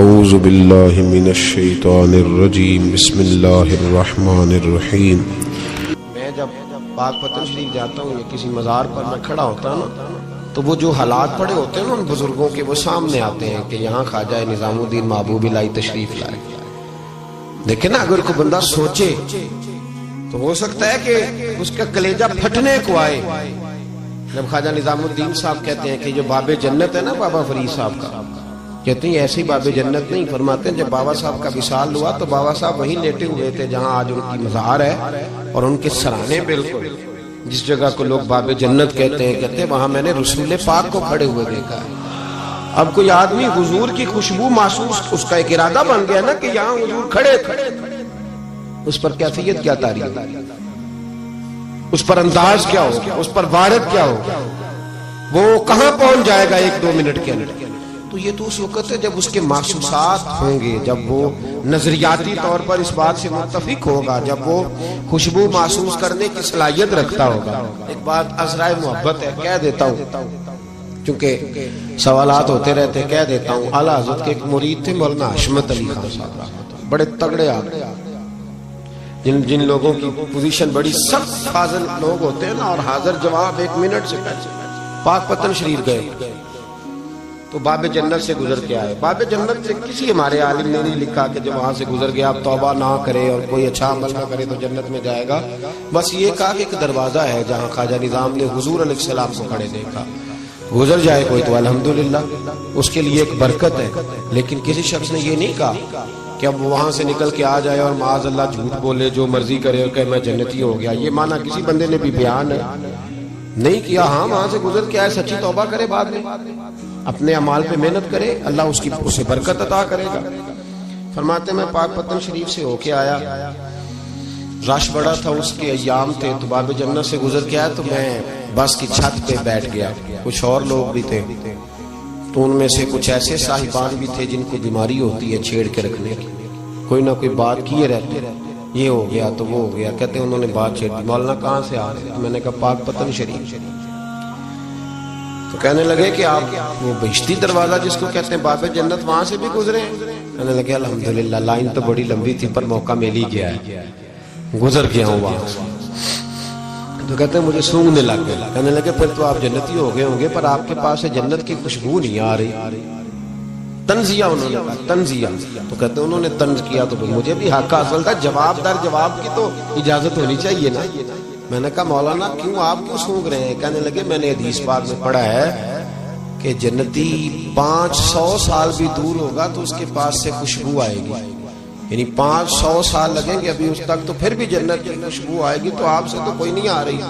اعوذ باللہ من الشیطان الرجیم بسم اللہ الرحمن الرحیم۔ میں جب پاک پتن شریف جاتا ہوں یا کسی مزار پر میں کھڑا ہوتا ہوں نا، تو وہ جو حالات پڑے ہوتے ہیں نا ان بزرگوں کے، وہ سامنے آتے ہیں کہ یہاں خواجہ نظام الدین محبوبی لائی تشریف لائے۔ دیکھیں نا، اگر کوئی بندہ سوچے تو ہو سکتا ہے کہ اس کا کلیجہ پھٹنے کو آئے جب خواجہ نظام الدین صاحب کہتے ہیں کہ جو باب جنت ہے نا بابا فرید صاحب کا، کہتے ہیں ایسی باب جنت نہیں، فرماتے ہیں جب بابا صاحب کا وصال ہوا تو بابا صاحب وہیں لیٹے ہوئے تھے جہاں آج ان کی مزار ہے، اور ان کے سرانے بالکل جس جگہ کو لوگ باب جنت کہتے ہیں وہاں میں نے رسول پاک کو کھڑے ہوئے دیکھا ہے۔ اب کوئی آدمی حضور کی خوشبو محسوس، اس کا ایک ارادہ بن گیا نا کہ یہاں حضور کھڑے، اس پر کیفیت کیا تاریخ، اس پر انداز کیا ہوگا، اس پر وارد کیا ہوگا، وہ کہاں پہنچ جائے گا ایک دو منٹ کے اندر۔ تو یہ تو اس وقت ہے جب اس کے محسوسات ہوں گے، جب وہ نظریاتی طور پر اس بات سے متفق ہوگا، جب وہ خوشبو محسوس کرنے کی صلاحیت رکھتا ہوگا۔ ایک بات عذرائے محبت ہے، کہہ دیتا ہوں چونکہ سوالات ہوتے رہتے، کہہ دیتا ہوں۔ اعلیٰ حضرت کے ایک مرید تھے مولانا حشمت علی خان صاحب، بڑے تگڑے آدمی، جن لوگوں کی پوزیشن بڑی سخت فاضل لوگ ہوتے ہیں نا، اور حاضر جواب ایک منٹ سے پہلے پاک پتن شریف گئے تو باب جنت سے گزر کے آئے۔ باب جنت سے کسی ہمارے عالم نے نہیں لکھا کہ جب وہاں سے گزر گیا اب توبہ نہ کرے اور کوئی اچھا عمل نہ کرے تو جنت میں جائے گا، بس یہ کہا کہ ایک دروازہ ہے جہاں خواجہ نظام نے حضور علیہ السلام کو کھڑے دیکھا، گزر جائے کوئی تو الحمدللہ اس کے لیے ایک برکت ہے۔ لیکن کسی شخص نے یہ نہیں کہا کہ اب وہاں سے نکل کے آ جائے اور معاذ اللہ جھوٹ بولے، جو مرضی کرے اور کہ میں جنتی ہو گیا، یہ معنی کسی بندے نے بھی بیان نہیں کیا۔ ہاں، وہاں سے گزر کے آئے، سچی توبہ کرے، بعد میں اپنے اعمال پہ محنت کرے، اللہ اسے برکت عطا کرے گا۔ فرماتے میں پاک پتن شریف سے ہو کے آیا، رش بڑا تھا، اس کے ایام تھے، تو باب جنت سے گزر کے آیا تو میں بس کی چھت پہ بیٹھ گیا۔ کچھ اور لوگ بھی تھے، تو ان میں سے کچھ ایسے صاحبان بھی تھے جن کو بیماری ہوتی ہے چھیڑ کے رکھنے کی، کوئی نہ کوئی بات کیے رہتے، یہ ہو گیا تو وہ ہو گیا، کہتے ہیں انہوں نے بات چھیڑ دی، مولانا کہاں سے آ رہے؟ میں نے کہا پاک پتن شریف۔ تو کہنے لگے کہ آپ وہ بہشتی دروازہ جس کو کہتے ہیں باب جنت، وہاں سے بھی گزرے ہیں؟ کہنے لگے الحمدللہ، لائن تو بڑی لمبی تھی پر موقع مل ہی گیا ہے، گزر گیا ہوں وہاں سے۔ تو کہتے ہیں مجھے سونگنے لگ گیا۔ کہنے لگے پھر تو آپ جنتی ہو گئے ہوں گے، پر آپ کے پاس سے جنت کی خوشبو نہیں آ رہی۔ تنزیہ انہوں نے کہا، تنزیہ۔ تو کہتے ہیں انہوں نے طنز کیا تو مجھے بھی حق حاصل تھا، جواب در جواب کی تو اجازت ہونی چاہیے نا۔ میں نے کہا مولانا کیوں، آپ کیوں سونگ رہے ہیں؟ کہنے لگے میں نے حدیث پاک میں پڑھا ہے کہ جنتی 500 سال بھی دور ہوگا تو اس کے پاس سے خوشبو آئے گی، یعنی 500 سال لگیں گے ابھی اس تک، تو پھر بھی جنت کی خوشبو آئے گی، تو آپ سے تو کوئی نہیں آ رہی۔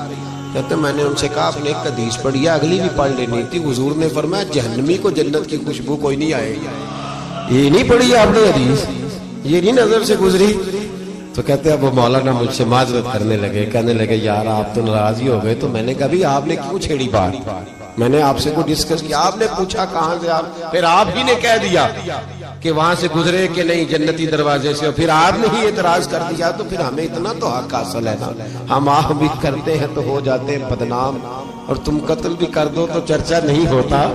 کہتے میں نے ان سے کہا آپ نے ایک حدیث پڑھی ہے، اگلی بھی پڑھ لینی تھی، حضور نے فرمایا جہنمی کو جنت کی خوشبو کوئی نہیں آئے گی۔ یہ نہیں پڑھی ہے آپ نے حدیث، یہ نہیں نظر سے گزری؟ تو کہتے ہیں اب مولانا مجھ سے معذرت کرنے لگے، کہنے لگے یار آپ تو ناراض ہی ہو گئے۔ تو میں نے کہا بھی آپ نے کیوں چھیڑی بات؟ میں نے آپ سے کوئی ڈسکس کیا؟ آپ نے پوچھا کہاں سے، آپ پھر آپ ہی نے کہہ دیا کہ وہاں سے گزرے کہ نہیں جنتی دروازے سے، اور پھر آپ نے ہی اعتراض کر دیا، تو پھر ہمیں اتنا تو حق حاصل ہے نا، ہم آہ بھی کرتے ہیں تو ہو جاتے ہیں بدنام، اور تم قتل بھی کر دو تو چرچا نہیں ہوتا،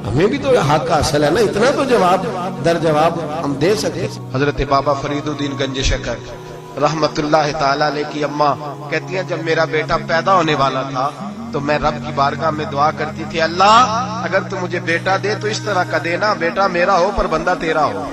ہمیں بھی تو حق حاصل ہے نا، اتنا تو جواب در جواب ہم دے سکتے۔ حضرت بابا فرید الدین گنج شکر رحمت اللہ تعالیٰ علیہ کی اماں کہتی ہیں جب میرا بیٹا پیدا ہونے والا تھا تو میں رب کی بارگاہ میں دعا کرتی تھی، اللہ اگر تو مجھے بیٹا دے تو اس طرح کا دینا بیٹا میرا ہو پر بندہ تیرا ہو،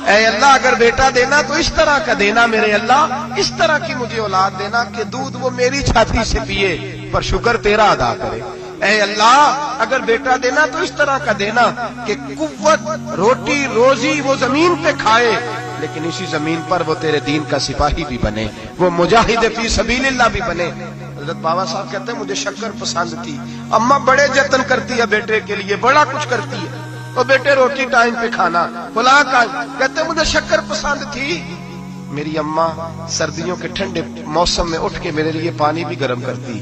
اے اللہ اگر بیٹا دینا تو اس طرح کا دینا میرے اللہ، اس طرح کی مجھے اولاد دینا کہ دودھ وہ میری چھاتی سے پیے پر شکر تیرا ادا کرے، اے اللہ اگر بیٹا دینا تو اس طرح کا دینا کہ قوت روٹی روزی وہ زمین پہ کھائے لیکن اسی زمین پر وہ تیرے دین کا سپاہی بھی بنے، وہ مجاہد فی سبیل اللہ بھی بنے۔ حضرت بابا صاحب کہتے ہیں مجھے شکر پسند تھی، اماں بڑے جتن کرتی ہے بیٹے کے لیے، بڑا کچھ کرتی ہے، تو بیٹے روٹی ٹائم پہ کھانا فلاں کا، کہتے ہیں مجھے شکر پسند تھی۔ میری اماں سردیوں کے ٹھنڈے موسم میں اٹھ کے میرے لیے پانی بھی گرم کرتی،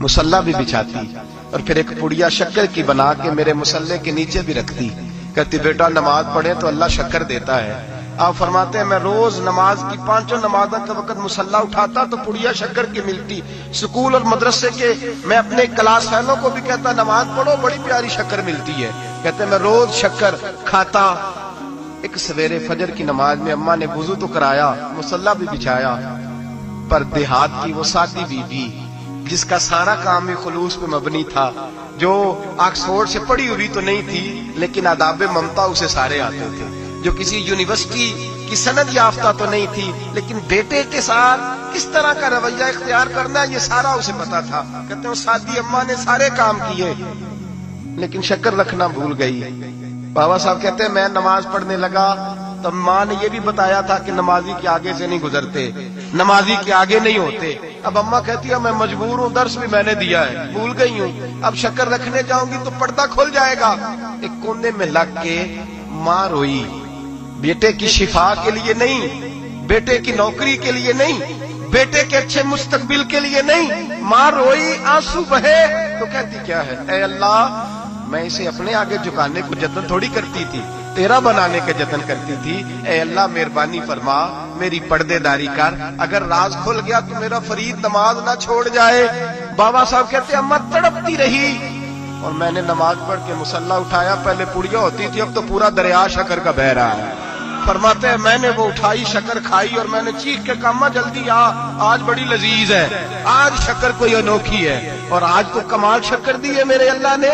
مصلی بھی بچھاتی، اور پھر ایک پڑیا شکر کی بنا کے میرے مصلی کے نیچے بھی رکھتی، کہتی بیٹا نماز پڑھے تو اللہ شکر دیتا ہے۔ آپ فرماتے ہیں میں روز نماز کی 5 نمازوں کے وقت مصلی اٹھاتا تو پڑیا شکر کی ملتی، سکول اور مدرسے کے میں اپنے کلاس فیلوں کو بھی کہتا نماز پڑھو بڑی پیاری شکر ملتی ہے، کہتے میں روز شکر کھاتا، ایک سویرے فجر کی نماز میں اماں نے وضو تو کرایا، مصلی بھی بچھایا، پر دیہات کی وہ سادی بیوی جس کا سارا کام ہی خلوص پہ مبنی تھا، جو آکسفورڈ سے پڑھی ہوئی تو نہیں تھی لیکن آداب ممتا اسے سارے آتے تھے، جو کسی یونیورسٹی کی سند یافتہ تو نہیں تھی لیکن بیٹے کے ساتھ کس طرح کا رویہ اختیار کرنا ہے یہ سارا اسے پتا تھا۔ کہتے ہیں سادی اماں نے سارے کام کیے لیکن شکر رکھنا بھول گئی۔ بابا صاحب کہتے ہیں میں نماز پڑھنے لگا تو ماں نے یہ بھی بتایا تھا کہ نمازی کے آگے سے نہیں گزرتے، نمازی کے آگے نہیں ہوتے۔ اب اماں کہتی ہے میں مجبور ہوں، درس بھی میں نے دیا ہے، بھول گئی ہوں، اب شکر رکھنے جاؤں گی تو پردہ کھل جائے گا۔ ایک کونے میں لگ کے ماں روئی، بیٹے کی شفا کے لیے نہیں، بیٹے کی نوکری کے لیے نہیں، بیٹے کے اچھے مستقبل کے لیے نہیں، ماں روئی، آنسو بہے تو کہتی کیا ہے، اے اللہ میں اسے اپنے آگے جھکانے کو جتن تھوڑی کرتی تھی، تیرا بنانے کا جتن کرتی تھی۔ اے اللہ مہربانی فرما، میری پردے داری کر، اگر راز کھل گیا تو میرا فرید نماز نہ چھوڑ جائے۔ بابا صاحب کہتے اماں تڑپتی رہی اور میں نے نماز پڑھ کے مصلی اٹھایا، پہلے پڑیا ہوتی تھی اب تو پورا دریا شکر کا بہ رہا ہے۔ فرماتے ہیں میں نے وہ اٹھائی، شکر کھائی اور میں نے چیخ کے کہا اماں جلدی آ، آج بڑی لذیذ ہے، آج شکر کوئی انوکھی ہے، اور آج تو کمال شکر دی ہے میرے اللہ نے،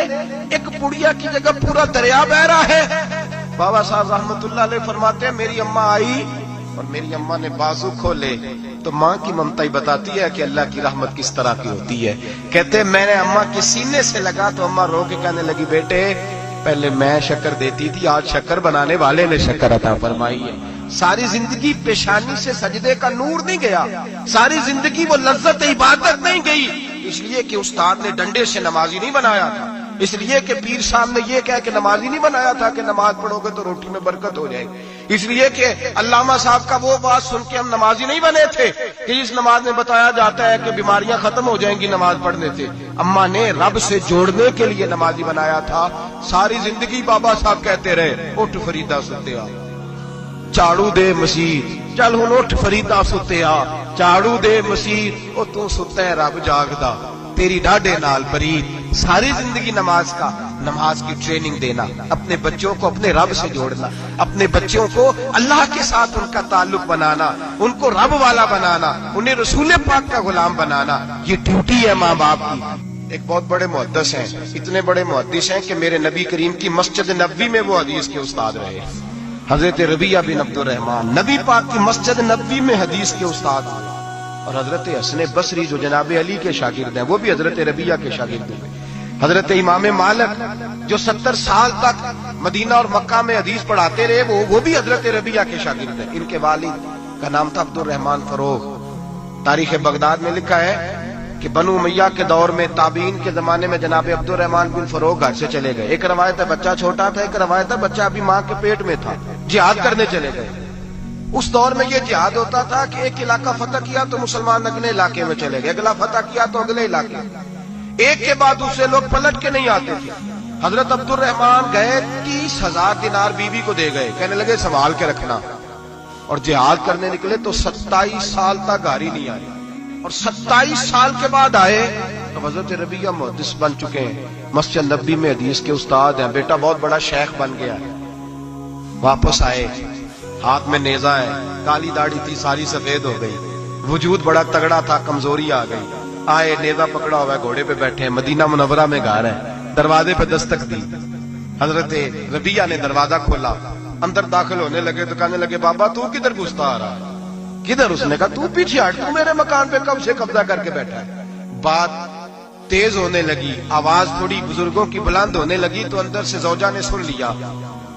ایک پڑیا کی جگہ پورا دریا بہ رہا ہے۔ بابا صاحب رحمت اللہ علیہ فرماتے ہیں میری اماں آئی اور میری اماں نے بازو کھولے تو ماں کی ممتا ہی بتاتی ہے کہ اللہ کی رحمت کس طرح کی ہوتی ہے۔ کہتے ہیں میں نے اماں کے سینے سے لگا تو اماں رو کے کہنے لگی بیٹے پہلے میں شکر دیتی تھی، آج شکر بنانے والے نے شکر عطا فرمائی ہے۔ ساری زندگی پیشانی سے سجدے کا نور نہیں گیا، ساری زندگی وہ لذت عبادت نہیں گئی، اس لیے کہ استاد نے ڈنڈے سے نمازی نہیں بنایا تھا، اس لیے کہ پیر صاحب نے یہ کہہ کہ نمازی نہیں بنایا تھا کہ نماز پڑھو گے تو روٹی میں برکت ہو جائے گی، اس لیے کہ علامہ صاحب کا وہ بات سن کے ہم نمازی نہیں بنے تھے کہ اس نماز میں بتایا جاتا ہے کہ بیماریاں ختم ہو جائیں گی نماز پڑھنے سے۔ اماں نے رب سے جوڑنے کے لیے نمازی بنایا تھا۔ ساری زندگی بابا صاحب کہتے رہے اٹھ فریدا ستیا، جھاڑو دے مسیح، چل ہن اٹھ فریدا ستیا، جھاڑو دے مسیح، او تو ستا ہے رب جاگدا تیری ڈاڈے نال برید۔ ساری زندگی نماز کی ٹریننگ دینا، اپنے بچوں کو اپنے رب سے جوڑنا، اپنے بچوں کو اللہ کے ساتھ ان کا تعلق بنانا، ان کو رب والا بنانا، انہیں رسول پاک کا غلام بنانا، یہ ڈیوٹی ہے ماں باپ کی۔ ایک بہت بڑے محدث ہیں، اتنے بڑے محدث ہیں کہ میرے نبی کریم کی مسجد نبوی میں وہ حدیث کے استاد رہے، حضرت ربیعہ بن عبد الرحمن نبی پاک کی مسجد نبوی میں حدیث کے استاد ہوئے، اور حضرت حسن بصری جو جناب علی کے شاگرد ہیں وہ بھی حضرت ربیعہ کے شاگرد ہوئے، حضرت امام مالک جو 70 سال تک مدینہ اور مکہ میں حدیث پڑھاتے رہے وہ بھی حضرت ربیعہ کے شاگرد ہیں۔ ان کے والد کا نام تھا عبد الرحمن فروغ۔ تاریخ بغداد میں لکھا ہے کہ بنو امیہ کے دور میں تابعین کے زمانے میں جناب عبد الرحمن بن فروغ گھر سے چلے گئے، ایک روایت ہے بچہ چھوٹا تھا، ایک روایت ہے بچہ ابھی ماں کے پیٹ میں تھا، جہاد کرنے چلے گئے۔ اس دور میں یہ جہاد ہوتا تھا کہ ایک علاقہ فتح کیا تو مسلمان اگلے علاقے میں چلے گئے، اگلا فتح کیا تو اگلے علاقے، ایک کے بعد دوسرے لوگ پلٹ کے نہیں آتے تھے۔ حضرت عبد الرحمن گئے 30,000 دینار بیوی کو دے گئے، کہنے لگے سنبھال کے رکھنا، اور جہاد کرنے نکلے تو 27 سال تک گھر ہی نہیں آئی، اور 27 سال کے بعد آئے تو حضرت ربیعہ محدث بن چکے ہیں، مسجد نبوی میں حدیث کے استاد ہیں، بیٹا بہت بڑا شیخ بن گیا ہے۔ واپس آئے، ہاتھ میں نیزہ ہے، کالی داڑھی تھی ساری سفید ہو گئی، وجود بڑا تگڑا تھا، کمزوری آ گئی، آئے نیزہ پکڑا ہوا ہے، گھوڑے پہ بیٹھے ہیں، مدینہ منورہ میں گھر ہے، دروازے پہ دستک دی، حضرت ربیعہ نے دروازہ کھولا، اندر داخل ہونے لگے تو کہنے لگے بابا تو کدھر گھستا آ رہا ہے؟ کدھر؟ اس نے کہا تو پیچھے ہٹ، تو میرے مکان پہ کب سے قبضہ کر کے بیٹھا ہے۔ بات تیز ہونے لگی، آواز تھوڑی بزرگوں کی بلند ہونے لگی تو اندر سے زوجہ نے سن لیا،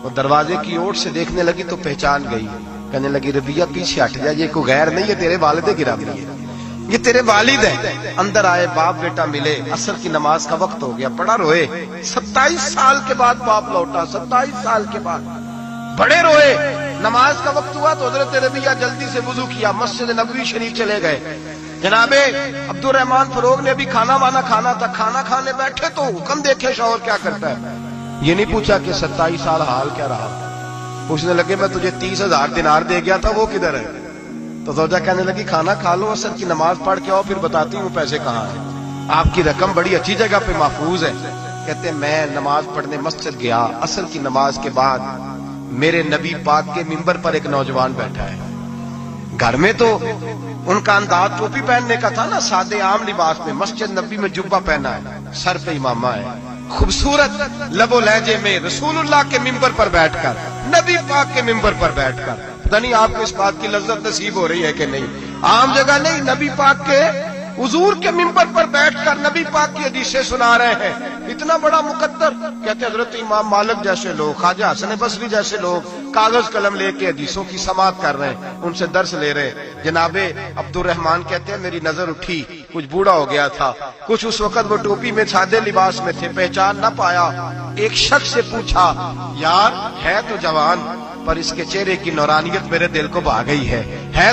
وہ دروازے کی اوٹ سے دیکھنے لگی تو پہچان گئی، کہنے لگی ربیعہ پیچھے ہٹ جا، یہ کوئی غیر نہیں، یہ تیرے والد گرامی ہے، یہ تیرے والد ہیں۔ اندر آئے، باپ بیٹا ملے، عصر کی نماز کا وقت ہو گیا، بڑا روئے، 27 سال کے بعد باپ لوٹا، 27 سال کے بعد بڑے روئے۔ نماز کا وقت ہوا تو حضرت ربیعہ جلدی سے وضو کیا، مسجد نبوی شریف چلے گئے۔ جناب عبد الرحمن فروغ نے بھی کھانا وانا کھانا تھا، کھانا کھانے بیٹھے تو حکم دیکھے شوہر کیا کرتا ہے، یہ نہیں پوچھا کہ 27 سال حال کیا رہا، پوچھنے لگے میں تجھے 30,000 دینار دے گیا تھا وہ کدھر ہے؟ تو زوجہ کہنے لگی کھانا کھا لو، عصر کی نماز پڑھ کے آؤ پھر بتاتی ہوں پیسے کہاں ہیں، آپ کی رقم بڑی اچھی جگہ پہ محفوظ ہے۔ کہتے میں نماز پڑھنے مسجد گیا، عصر کی نماز کے بعد میرے نبی پاک کے ممبر پر ایک نوجوان بیٹھا ہے. گھر میں تو ان کا انداز ٹوپی پہننے کا تھا نا، سادے عام لباس میں. مسجد نبی میں جبہ پہنا ہے، سر پہ امامہ ہے، خوبصورت لب و لہجے میں رسول اللہ کے ممبر پر بیٹھ کر، نبی پاک کے ممبر پر بیٹھ کر. پتہ نہیں آپ کو اس بات کی لذت نصیب ہو رہی ہے کہ نہیں. عام جگہ نہیں، نبی پاک کے حضور کے ممبر پر بیٹھ کر نبی پاک کی حدیثیں سنا رہے ہیں. اتنا بڑا مقدر. کہتے حضرت امام مالک جیسے لوگ، خواجہ حسن بصری جیسے لوگ کاغذ قلم لے کے حدیثوں کی سماعت کر رہے ہیں، ان سے درس لے رہے ہیں. جناب عبد الرحمان کہتے ہیں میری نظر اٹھی، کچھ بوڑھا ہو گیا تھا، کچھ اس وقت وہ ٹوپی میں سادے لباس میں تھے، پہچان نہ پایا. ایک شخص سے پوچھا یار ہے تو جوان پر اس کے چہرے کی نورانیت میرے دل کو بھا گئی ہے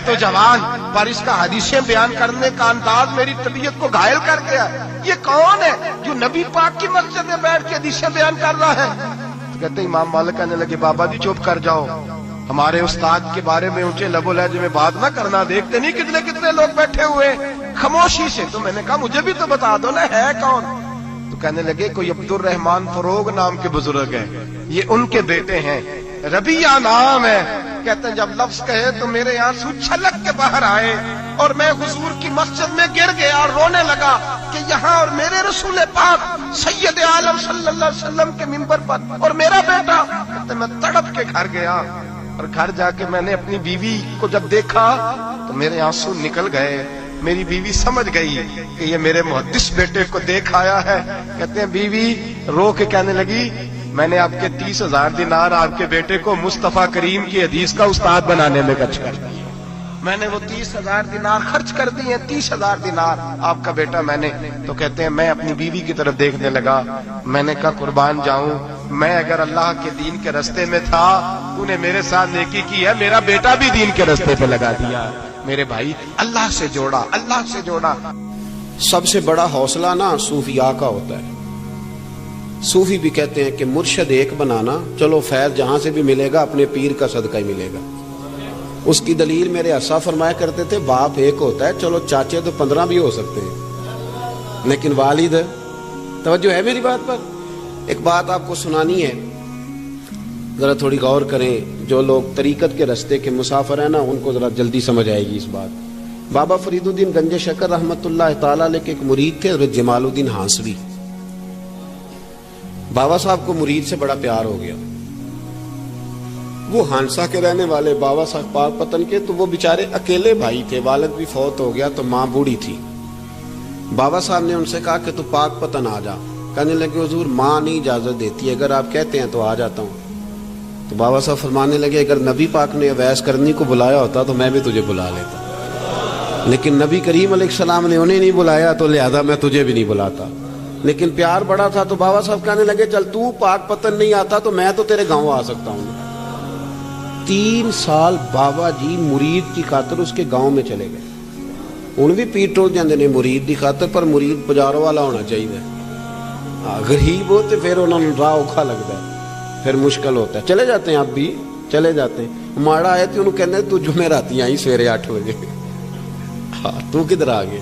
تو جوان پر اس کا حدیثیں بیان کرنے کا انداز میری طبیعت کو گھائل کر گیا. یہ کون ہے جو نبی پاک کی مسجد میں بیٹھ کے حدیثیں بیان کر رہا ہے؟ تو کہتے امام مالک کہنے لگے بابا جی چپ کر جاؤ، ہمارے استاد کے بارے میں اونچے لب و لہجے میں بات نہ کرنا. دیکھتے نہیں کتنے کتنے لوگ بیٹھے ہوئے خاموشی سے. تو میں نے کہا مجھے بھی تو بتا دو نا ہے کون. تو کہنے لگے کوئی عبد الرحمان فروغ نام کے بزرگ ہیں، یہ ان کے بیٹے ہیں، ربیہ نام ہے. کہتے ہیں جب لفظ کہے تو میرے آنسو چھلک کے باہر آئے اور میں حضور کی مسجد میں گر گیا اور رونے لگا کہ یہاں اور میرے رسول پاک سید عالم صلی اللہ علیہ وسلم کے منبر پر اور میرا بیٹا. کہتے میں تڑپ کے گھر گیا اور گھر جا کے میں نے اپنی بیوی کو جب دیکھا تو میرے آنسو نکل گئے. میری بیوی سمجھ گئی کہ یہ میرے محدث بیٹے کو دیکھ آیا ہے. کہتے ہیں بیوی رو کے کہنے لگی میں نے آپ کے 30,000 دینار آپ کے بیٹے کو مصطفیٰ کریم کی حدیث کا استاد بنانے میں خرچ کر دیے. میں نے وہ 30,000 دینار خرچ کر دیے، 30,000 دینار آپ کا بیٹا میں نے. تو کہتے ہیں میں اپنی بیوی کی طرف دیکھنے لگا. میں نے کہا قربان جاؤں، میں اگر اللہ کے دین کے رستے میں تھا تو نے میرے ساتھ نیکی کی ہے، میرا بیٹا بھی دین کے رستے پہ لگا دیا. میرے بھائی اللہ سے جوڑا، اللہ سے جوڑا. سب سے بڑا حوصلہ نا صوفیاء کا ہوتا ہے. صوفی بھی کہتے ہیں کہ مرشد ایک بنانا، چلو فیض جہاں سے بھی ملے گا اپنے پیر کا صدقہ ہی ملے گا. اس کی دلیل میرے اسا فرمایا کرتے تھے باپ ایک ہوتا ہے، چلو چاچے تو 15 بھی ہو سکتے ہیں لیکن والد. توجہ ہے میری بات پر؟ ایک بات آپ کو سنانی ہے، ذرا تھوڑی غور کریں. جو لوگ طریقت کے رستے کے مسافر ہیں نا ان کو ذرا جلدی سمجھ آئے گی اس بات. بابا فرید الدین گنج شکر رحمت اللہ تعالی علیہ کے ایک مرید تھے حضرت جمال الدین ہانسوی. بابا صاحب کو مرید سے بڑا پیار ہو گیا. وہ ہانسا کے رہنے والے بابا صاحب پاک پتن کے، تو وہ بیچارے اکیلے بھائی تھے، والد بھی فوت ہو گیا تو ماں بوڑھی تھی. بابا صاحب نے ان سے کہا کہ تو پاک پتن آ جا. کہنے لگے حضور ماں نہیں اجازت دیتی، اگر آپ کہتے ہیں تو آ جاتا ہوں. تو بابا صاحب فرمانے لگے اگر نبی پاک نے اویس کرنی کو بلایا ہوتا تو میں بھی تجھے بلا لیتا، لیکن نبی کریم علیہ السلام نے انہیں نہیں بلایا تو لہذا میں تجھے بھی نہیں بلاتا. لیکن پیار بڑا تھا تو بابا صاحب کہنے لگے چل تو پاک پتن نہیں آتا تو میں تو تیرے گاؤں آ سکتا ہوں. 3 سال بابا جی مرید کی خاطر اس کے گاؤں میں چلے گئے. ان بھی پیٹ ٹول جاندے نے مرید کی خاطر، پر مرید پجاروں والا ہونا چاہیے. غریب ہو تو پھر انہوں نے راہ اوکھا لگتا ہے، پھر مشکل ہوتا ہے. چلے جاتے ہیں آپ بھی چلے جاتے ہیں. ماڑا آئے تو انہوں کہنے تو جمعراتی آئی سویرے 8 بجے. ہاں تو کدھر آ گئے؟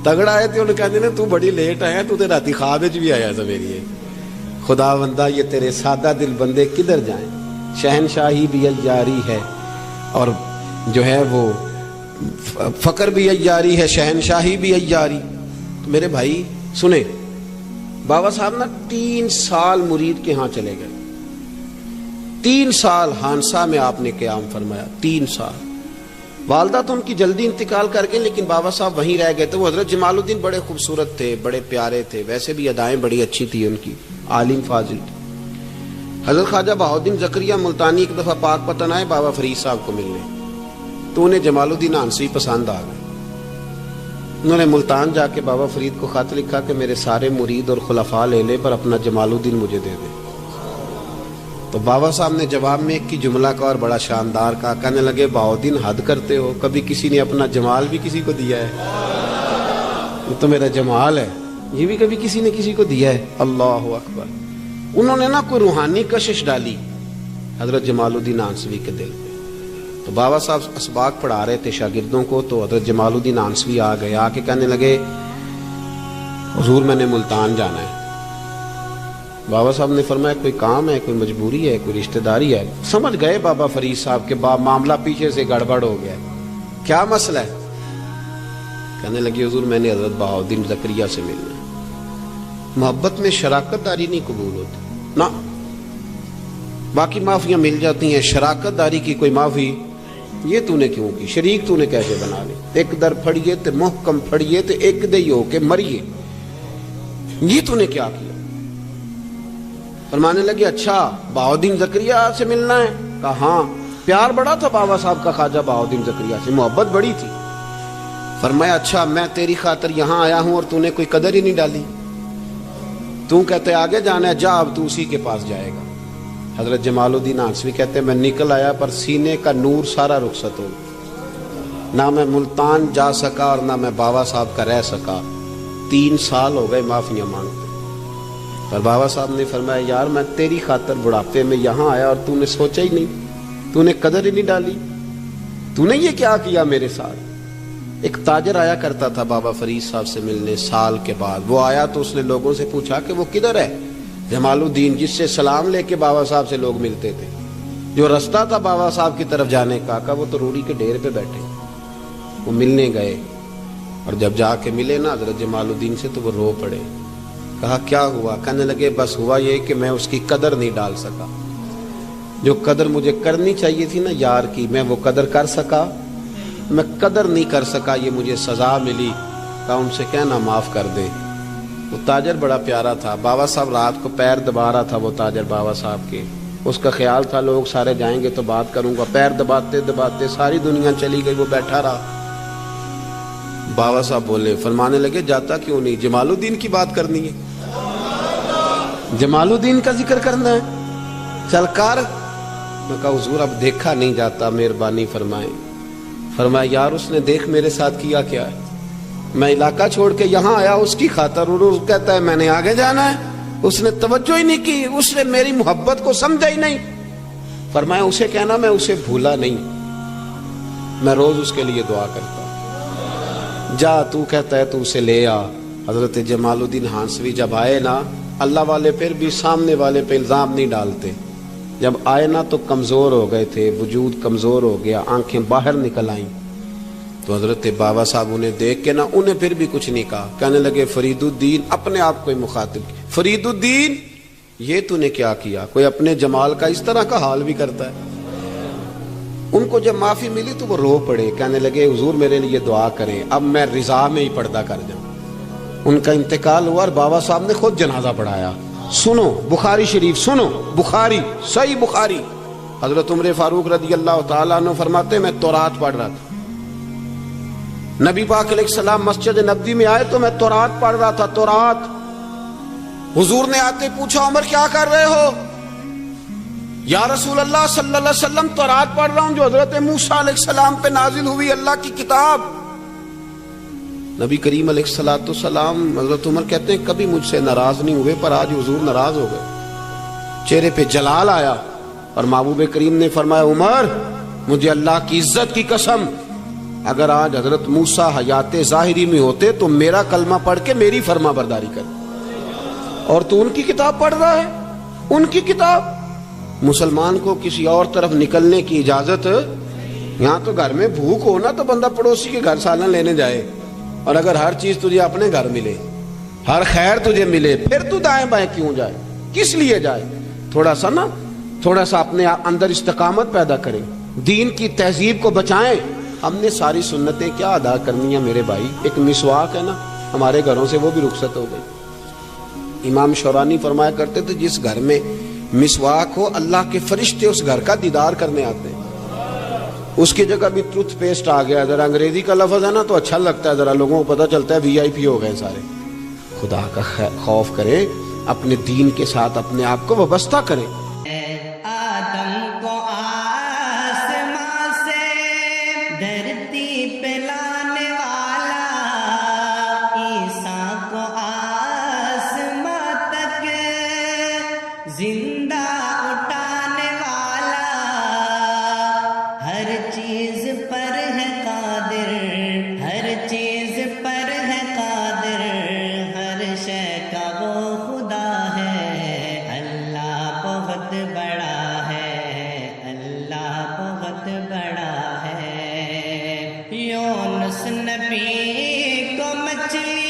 تگڑا آئے تو انہوں کہتے ہیں تو بڑی لیٹ آیا، تو تے راتی خواب وچ بھی آیا سویرے. خدا بندہ یہ تیرے سادہ دل بندے کدھر جائیں؟ شہنشاہی بھی عیاری ہے اور جو ہے وہ فقر بھی عیاری ہے، شہنشاہی بھی عیاری. میرے بھائی سنیں، بابا صاحب نا 3 سال مرید کے ہاں چلے گئے. 3 سال ہانسا میں آپ نے قیام فرمایا. 3 سال. والدہ تو ان کی جلدی انتقال کر گئی لیکن بابا صاحب وہیں رہ گئے تھے. وہ حضرت جمال الدین بڑے خوبصورت تھے، بڑے پیارے تھے، ویسے بھی ادائیں بڑی اچھی تھی ان کی، عالم فاضل تھے. حضرت خواجہ بہاؤالدین زکریا ملتانی ایک دفعہ پاک پتن آئے بابا فرید صاحب کو ملنے، تو انہیں جمال الدین ہانسوی پسند آ گئے. انہوں نے ملتان جا کے بابا فرید کو خط لکھا کہ میرے سارے مرید اور خلفاء لے لے پر اپنا جمال الدین مجھے دے دے. تو بابا صاحب نے جواب میں ایک کی جملہ کا اور بڑا شاندار کہا. کہنے لگے بہاؤالدین حد کرتے ہو، کبھی کسی نے اپنا جمال بھی کسی کو دیا ہے؟ یہ تو میرا جمال ہے، یہ بھی کبھی کسی نے کسی کو دیا ہے؟ اللہ اکبر. انہوں نے نا کوئی روحانی کشش ڈالی حضرت جمال الدین ہانسوی کے دل پہ. تو بابا صاحب اسباق پڑھا رہے تھے شاگردوں کو، تو حضرت جمال الدین ہانسوی آ گئے. آ کے کہنے لگے حضور میں نے ملتان جانا ہے. بابا صاحب نے فرمایا کوئی کام ہے, کوئی مجبوری ہے, کوئی رشتہ داری ہے. سمجھ گئے بابا فرید صاحب کے معاملہ پیچھے سے گڑبڑ ہو گیا. کیا مسئلہ ہے؟ کہنے لگے حضور میں نے حضرت بہاؤالدین زکریا سے ملنا ہے. محبت میں شراکت داری نہیں قبول ہوتی نا, باقی معافیاں مل جاتی ہیں, شراکت داری کی کوئی معافی یہ تو نے کیوں کی, شریک تو نے کیسے بنا لی؟ ایک در پھڑیے تے محکم پھڑیے تے ایک دئی ہو کے مریے, یہ تو نے کیا کیا؟ فرمانے لگے اچھا بہاؤالدین زکریا سے ملنا ہے؟ کہا ہاں. پیار بڑا تھا بابا صاحب کا خواجہ بہاؤالدین زکریا سے, محبت بڑی تھی. فرمایا اچھا میں تیری خاطر یہاں آیا ہوں اور تو نے کوئی قدر ہی نہیں ڈالی, تو کہتے آگے جانا ہے, جا اب تو اسی کے پاس جائے گا. حضرت جمال الدین آنسوی کہتے ہیں میں نکل آیا پر سینے کا نور سارا رخصت ہو, نہ میں ملتان جا سکا اور نہ میں بابا صاحب کا رہ سکا. 3 سال ہو گئے معافیاں مانگتے. پر بابا صاحب نے فرمایا یار میں تیری خاطر بڑھاپے میں یہاں آیا اور تو نے سوچا ہی نہیں, تو نے قدر ہی نہیں ڈالی, تو نے یہ کیا کیا میرے ساتھ. ایک تاجر آیا کرتا تھا بابا فرید صاحب سے ملنے سال کے بعد. وہ آیا تو اس نے لوگوں سے پوچھا کہ وہ کدھر ہے جمال الدین, جس سے سلام لے کے بابا صاحب سے لوگ ملتے تھے, جو رستہ تھا بابا صاحب کی طرف جانے کا. کہا وہ تو روڑی کے ڈھیر پہ بیٹھے. وہ ملنے گئے اور جب جا کے ملے نا حضرت جمال الدین سے تو وہ رو پڑے. کہا کیا ہوا؟ کہنے لگے بس ہوا یہ کہ میں اس کی قدر نہیں ڈال سکا, جو قدر مجھے کرنی چاہیے تھی نا یار کی, میں وہ قدر کر سکا, میں قدر نہیں کر سکا, یہ مجھے سزا ملی. کہا ان سے کہنا معاف کر دے. وہ تاجر بڑا پیارا تھا. بابا صاحب رات کو پیر دبا رہا تھا, وہ تاجر بابا صاحب کے. اس کا خیال تھا لوگ سارے جائیں گے تو بات کروں گا. پیر دباتے دباتے ساری دنیا چلی گئی, وہ بیٹھا رہا. بابا صاحب بولے, فرمانے لگے جاتا کیوں نہیں, جمال الدین کی بات کرنی ہے, جمال الدین کا ذکر کرنا ہے, چل کر. میں کہا حضور اب دیکھا نہیں جاتا, مہربانی فرمائیں. فرمایا یار اس نے دیکھ میرے ساتھ کیا کیا ہے, میں علاقہ چھوڑ کے یہاں آیا اس کی خاطر, اور اس کہتا ہے میں نے آگے جانا ہے. اس نے توجہ ہی نہیں کی, اس نے میری محبت کو سمجھا ہی نہیں. فرمایا اسے کہنا میں اسے بھولا نہیں, میں روز اس کے لیے دعا کرتا ہوں. جا تو کہتا ہے تو اسے لے آ. حضرت جمال الدین ہانسوی جب آئے نا, اللہ والے پھر بھی سامنے والے پہ الزام نہیں ڈالتے. جب آئے نا تو کمزور ہو گئے تھے, وجود کمزور ہو گیا, آنکھیں باہر نکل آئیں. تو حضرت بابا صاحب انہیں دیکھ کے نا انہیں پھر بھی کچھ نہیں کہا. کہنے لگے فرید الدین, اپنے آپ کو مخاطب, فرید الدین یہ تو نے کیا کیا؟ کوئی اپنے جمال کا اس طرح کا حال بھی کرتا ہے. ان کو جب معافی ملی تو وہ رو پڑے. کہنے لگے حضور میرے لیے دعا کریں, اب میں رضا میں ہی پردہ کر جاؤں. ان کا انتقال ہوا اور بابا صاحب نے خود جنازہ پڑھایا. سنو بخاری شریف, سنو بخاری, صحیح بخاری. حضرت عمر فاروق رضی اللہ تعالیٰ عنہ فرماتے میں تورات پڑھ رہا تھا, نبی پاک علیہ السلام مسجد نبوی میں آئے تو میں تورات پڑھ رہا تھا. تورات حضور نے آتے پوچھا عمر کیا کر رہے ہو؟ یا رسول اللہ صلی اللہ علیہ وسلم تورات پڑھ رہا ہوں جو حضرت موسیٰ علیہ السلام پہ نازل ہوئی, اللہ کی کتاب. نبی کریم علیہ الصلوۃ والسلام, حضرت عمر کہتے ہیں کبھی مجھ سے ناراض نہیں ہوئے, پر آج حضور ناراض ہو گئے. چہرے پہ جلال آیا اور محبوب کریم نے فرمایا عمر مجھے اللہ کی عزت کی قسم, اگر آج حضرت موسیٰ حیات ظاہری میں ہوتے تو میرا کلمہ پڑھ کے میری فرما برداری کر, اور تو ان کی کتاب پڑھ رہا ہے, ان کی کتاب. مسلمان کو کسی اور طرف نکلنے کی اجازت, یہاں تو گھر میں بھوک ہو نا تو بندہ پڑوسی کے گھر سالن لینے جائے, اور اگر ہر چیز تجھے اپنے گھر ملے, ہر خیر تجھے ملے, پھر تو دائیں بائیں کیوں جائے, کس لیے جائے؟ تھوڑا سا اپنے اندر استقامت پیدا کریں, دین کی تہذیب کو بچائیں. ہم نے ساری سنتیں کیا ادا کرنی ہیں میرے بھائی؟ ایک مسواک ہے نا ہمارے گھروں سے, وہ بھی رخصت ہو گئی. امام شورانی فرمایا کرتے تھے جس گھر میں مسواک ہو اللہ کے فرشتے اس گھر کا دیدار کرنے آتے ہیں. اس کی جگہ بھی ٹوتھ پیسٹ آ گیا, ذرا انگریزی کا لفظ ہے نا تو اچھا لگتا ہے, ذرا لوگوں کو پتہ چلتا ہے وی آئی پی ہو گئے سارے. خدا کا خوف کرے, اپنے دین کے ساتھ اپنے آپ کو وابستہ کریں. آدم کو آسمان سے دھرتی پہ لانے والا, عیسیٰ کو آسمان تک زندہ اٹھانے والا, ہر چیز پر ہے قادر, ہر چیز پر ہے قادر, ہر شے کا وہ خدا ہے, یونس نبی کو مچھلی